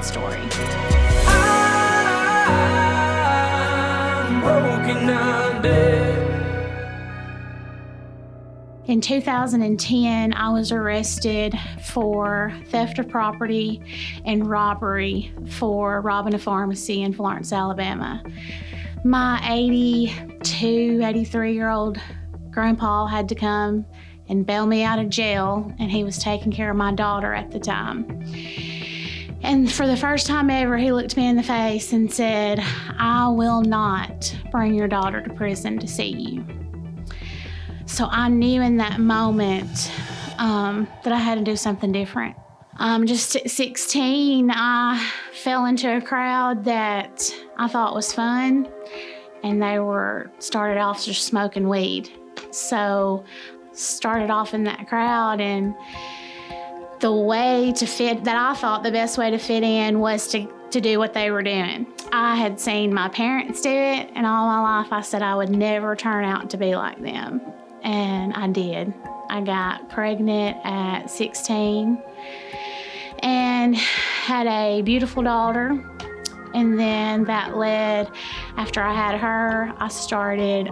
sad story. I'm broken under. In 2010, I was arrested for theft of property and robbery for robbing a pharmacy in Florence, Alabama. My 83-year-old grandpa had to come and bail me out of jail, and he was taking care of my daughter at the time. And for the first time ever, he looked me in the face and said, "I will not bring your daughter to prison to see you." So I knew in that moment that I had to do something different. Just at 16, I fell into a crowd that I thought was fun, and they started off just smoking weed. So started off in that crowd, and the way to fit, that I thought the best way to fit in was to do what they were doing. I had seen my parents do it, and all my life I said I would never turn out to be like them. And I did. I got pregnant at 16 and had a beautiful daughter. And then that led, after I had her, I started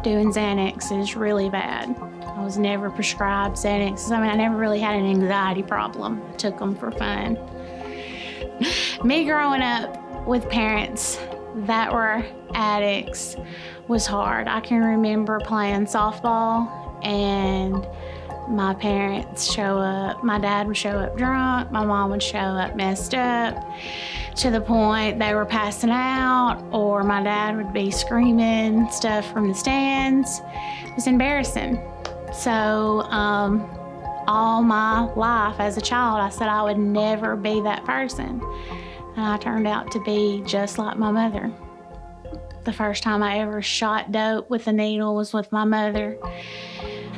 doing Xanaxes really bad. I was never prescribed Xanaxes. I mean, I never really had an anxiety problem. I took them for fun. Me growing up with parents that were addicts was hard. I can remember playing softball and my parents show up. My dad would show up drunk, my mom would show up messed up, to the point they were passing out, or my dad would be screaming stuff from the stands. It was embarrassing. So all my life as a child, I said I would never be that person. And I turned out to be just like my mother. The first time I ever shot dope with a needle was with my mother.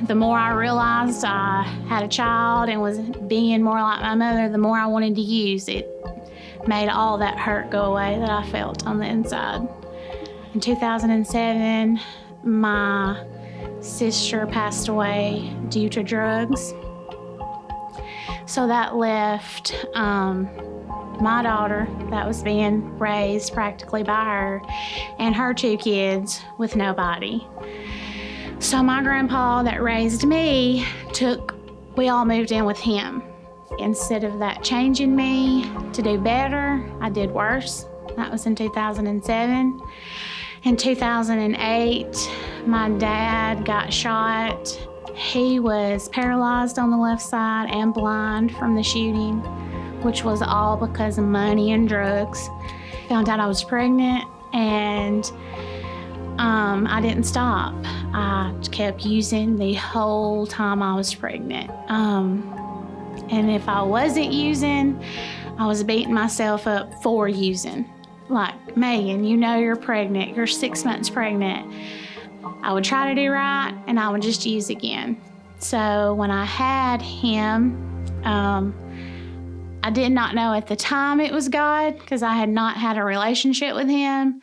The more I realized I had a child and was being more like my mother, the more I wanted to use it. Made all that hurt go away that I felt on the inside. In 2007, my sister passed away due to drugs. So that left my daughter that was being raised practically by her and her 2 kids with nobody. So my grandpa that raised me we all moved in with him. Instead of that changing me to do better, I did worse. That was in 2007. In 2008, my dad got shot. He was paralyzed on the left side and blind from the shooting, which was all because of money and drugs. Found out I was pregnant, and I didn't stop. I kept using the whole time I was pregnant. And if I wasn't using, I was beating myself up for using. Like, "Megan, you know you're pregnant. You're 6 months pregnant." I would try to do right, and I would just use again. So when I had him, I did not know at the time it was God, because I had not had a relationship with him.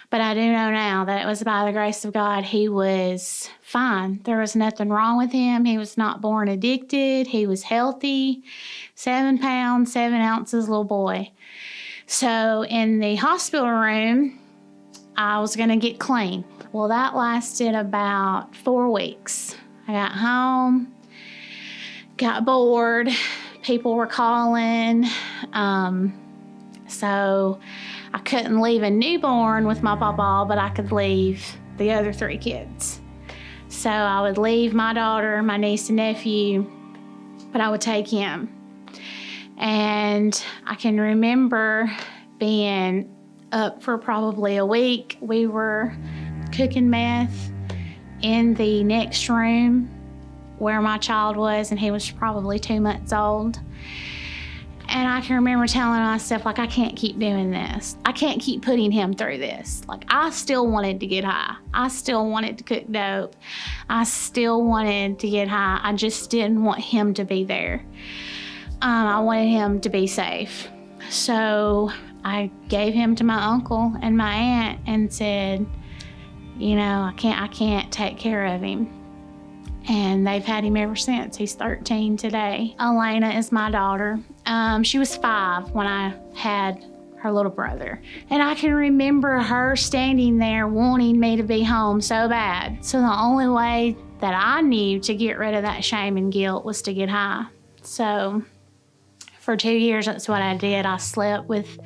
But I do know now that it was by the grace of God. He was fine. There was nothing wrong with him. He was not born addicted. He was healthy, 7 pounds, 7 ounces little boy. So in the hospital room, I was going to get clean. Well, that lasted about 4 weeks. I got home, got bored. People were calling. So I couldn't leave a newborn with my papa, but I could leave the other 3 kids. So I would leave my daughter, my niece and nephew, but I would take him. And I can remember being up for probably a week. We were cooking meth in the next room where my child was, and he was probably 2 months old. And I can remember telling myself, like, I can't keep doing this. I can't keep putting him through this. Like, I still wanted to get high. I still wanted to cook dope. I still wanted to get high. I just didn't want him to be there. I wanted him to be safe. So I gave him to my uncle and my aunt and said, you know, I can't take care of him. And they've had him ever since. He's 13 today. Elena is my daughter. She was 5 when I had her little brother. And I can remember her standing there wanting me to be home so bad. So the only way that I knew to get rid of that shame and guilt was to get high. So for 2 years, that's what I did. I slept with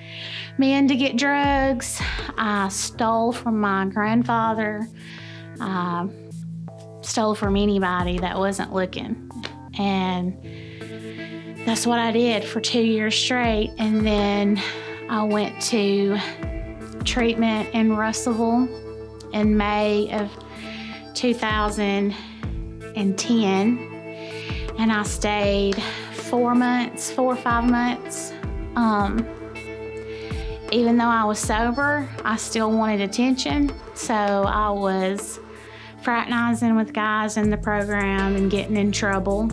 men to get drugs. I stole from my grandfather. I stole from anybody that wasn't looking. And that's what I did for 2 years straight. And then I went to treatment in Russellville in May of 2010. And I stayed 4 or 5 months. Even though I was sober, I still wanted attention. So I was fraternizing with guys in the program and getting in trouble.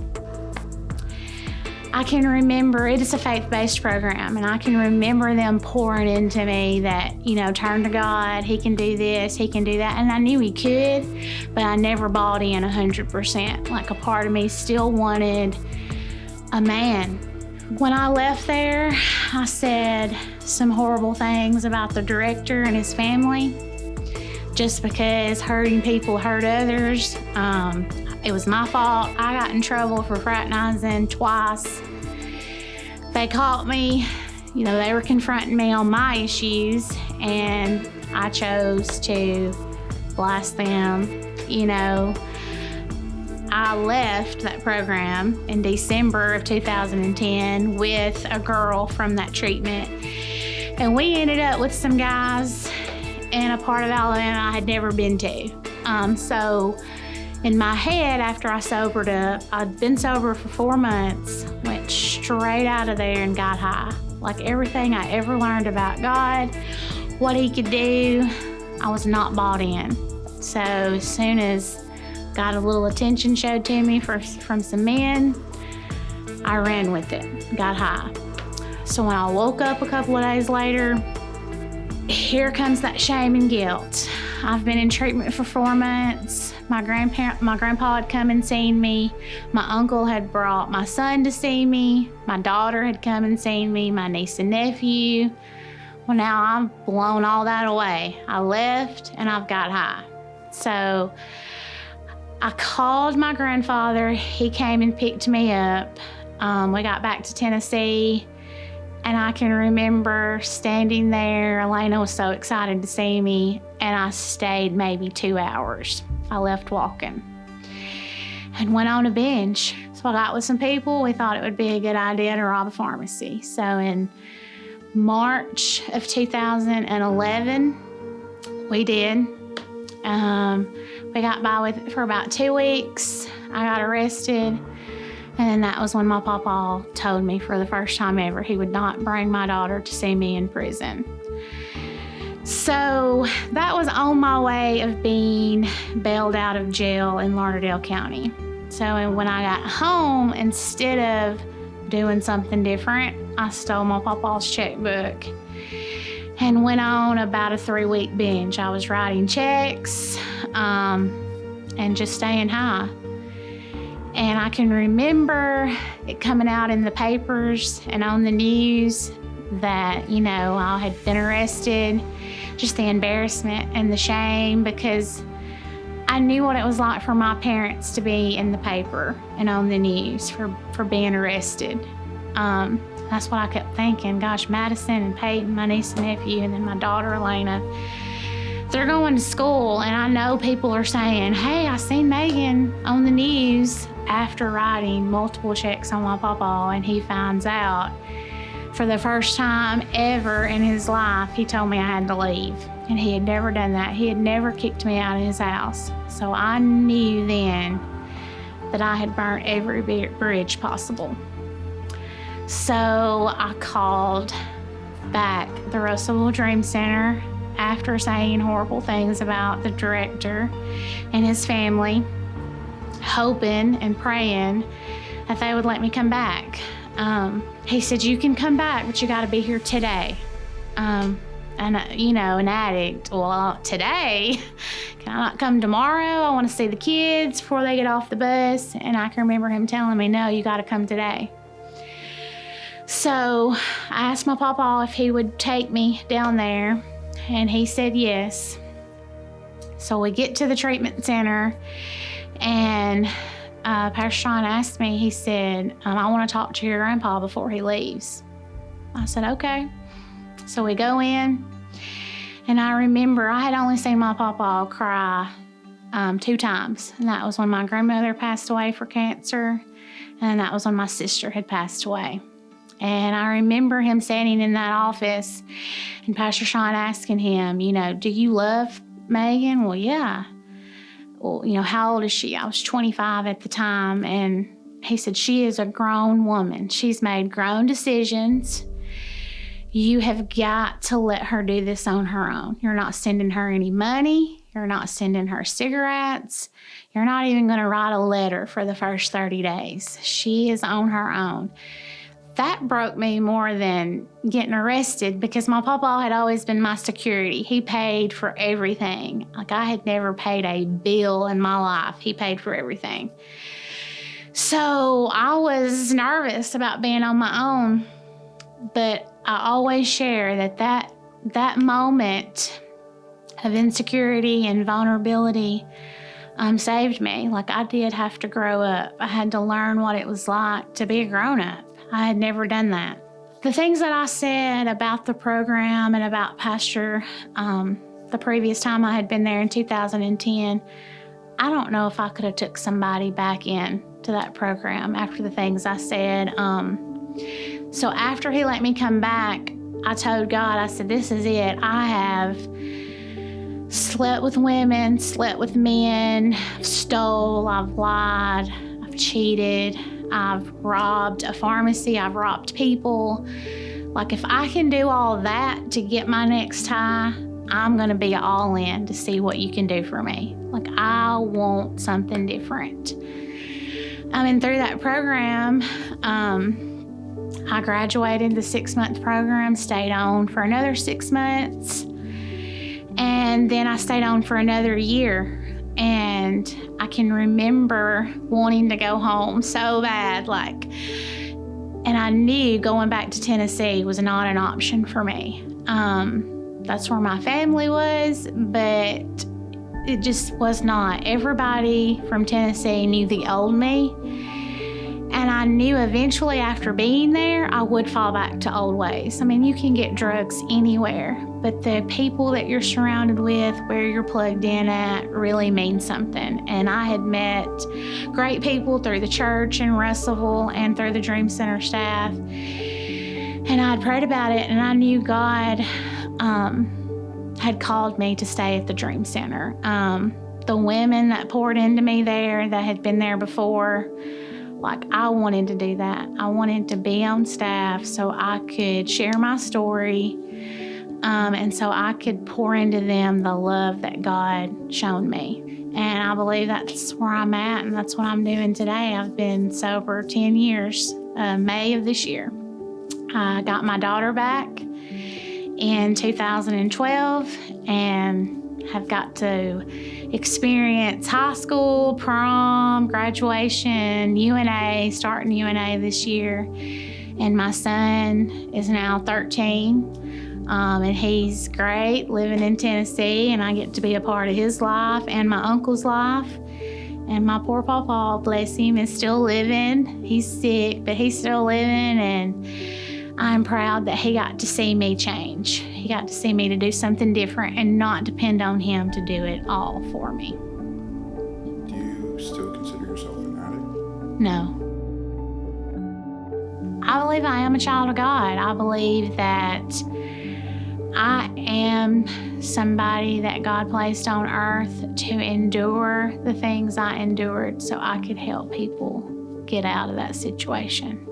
I can remember, it is a faith-based program, and I can remember them pouring into me that, turn to God, He can do this, He can do that. And I knew He could, but I never bought in 100%. Like, a part of me still wanted a man. When I left there, I said some horrible things about the director and his family, just because hurting people hurt others. It was my fault. I got in trouble for fraternizing twice. They caught me. They were confronting me on my issues, and I chose to blast them. I left that program in December of 2010 with a girl from that treatment, and we ended up with some guys in a part of Alabama I had never been to. So in my head, after I sobered up, I'd been sober for 4 months, went straight out of there and got high. Like, everything I ever learned about God, what He could do, I was not bought in. So as soon as got a little attention showed to me from some men, I ran with it, got high. So when I woke up a couple of days later, here comes that shame and guilt. I've been in treatment for 4 months. My grandpa had come and seen me. My uncle had brought my son to see me. My daughter had come and seen me, my niece and nephew. Well, now I've blown all that away. I left and I've got high. So I called my grandfather. He came and picked me up. We got back to Tennessee, and I can remember standing there. Elena was so excited to see me, and I stayed maybe 2 hours. I left walking and went on a binge. So I got with some people. We thought it would be a good idea to rob a pharmacy. So in March of 2011, we did. We got by with it for about 2 weeks. I got arrested, and then that was when my papa told me for the first time ever he would not bring my daughter to see me in prison. So that was on my way of being bailed out of jail in Lauderdale County. So when I got home, instead of doing something different, I stole my papa's checkbook and went on about a 3-week binge. I was writing checks and just staying high. And I can remember it coming out in the papers and on the news that, I had been arrested, just the embarrassment and the shame, because I knew what it was like for my parents to be in the paper and on the news for being arrested. That's what I kept thinking. Gosh, Madison and Peyton, my niece and nephew, and then my daughter, Elena, they're going to school, and I know people are saying, hey, I seen Maegan on the news, after writing multiple checks on my papa, and he finds out. For the first time ever in his life, he told me I had to leave, and he had never done that. He had never kicked me out of his house. So I knew then that I had burnt every bridge possible. So I called back the Russellville Dream Center after saying horrible things about the director and his family, hoping and praying that they would let me come back. He said, you can come back, but you got to be here today. And an addict, well, today? Can I not come tomorrow? I want to see the kids before they get off the bus. And I can remember him telling me, no, you got to come today. So I asked my papa if he would take me down there, and he said yes. So we get to the treatment center, and Pastor Sean asked me, he said, I want to talk to your grandpa before he leaves. I said, okay. So we go in, and I remember I had only seen my papa cry 2 times, and that was when my grandmother passed away for cancer, and that was when my sister had passed away. And I remember him standing in that office and Pastor Sean asking him, do you love Maegan? Well, yeah. Well, how old is she? I was 25 at the time. And he said, she is a grown woman. She's made grown decisions. You have got to let her do this on her own. You're not sending her any money. You're not sending her cigarettes. You're not even going to write a letter for the first 30 days. She is on her own. That broke me more than getting arrested, because my papa had always been my security. He paid for everything. Like, I had never paid a bill in my life. He paid for everything. So I was nervous about being on my own, but I always share that moment of insecurity and vulnerability saved me. Like, I did have to grow up. I had to learn what it was like to be a grown-up. I had never done that. The things that I said about the program and about Pastor, the previous time I had been there in 2010, I don't know if I could have took somebody back in to that program after the things I said. So after he let me come back, I told God, I said, this is it. I have slept with women, slept with men, I've stole, I've lied, I've cheated, I've robbed a pharmacy, I've robbed people. Like, if I can do all that to get my next high, I'm gonna be all in to see what you can do for me. Like, I want something different. Through that program, I graduated the 6-month program, stayed on for another 6 months, and then I stayed on for another year. And I can remember wanting to go home so bad, and I knew going back to Tennessee was not an option for me. That's where my family was, but it just was not. Everybody from Tennessee knew the old me, and I knew eventually after being there, I would fall back to old ways. You can get drugs anywhere, but the people that you're surrounded with, where you're plugged in at, really means something. And I had met great people through the church in Russellville and through the Dream Center staff. And I'd prayed about it, and I knew God had called me to stay at the Dream Center. The women that poured into me there, that had been there before, I wanted to do that. I wanted to be on staff so I could share my story, and so I could pour into them the love that God shown me. And I believe that's where I'm at, and that's what I'm doing today. I've been sober 10 years, May of this year. I got my daughter back in 2012 and have got to experience high school, prom, graduation, UNA, starting UNA this year. And my son is now 13, and he's great living in Tennessee, and I get to be a part of his life and my uncle's life. And my poor papa, bless him, is still living. He's sick, but he's still living, and I'm proud that he got to see me change. He got to see me to do something different and not depend on him to do it all for me. Do you still consider yourself an addict? No. I believe I am a child of God. I believe that I am somebody that God placed on earth to endure the things I endured so I could help people get out of that situation.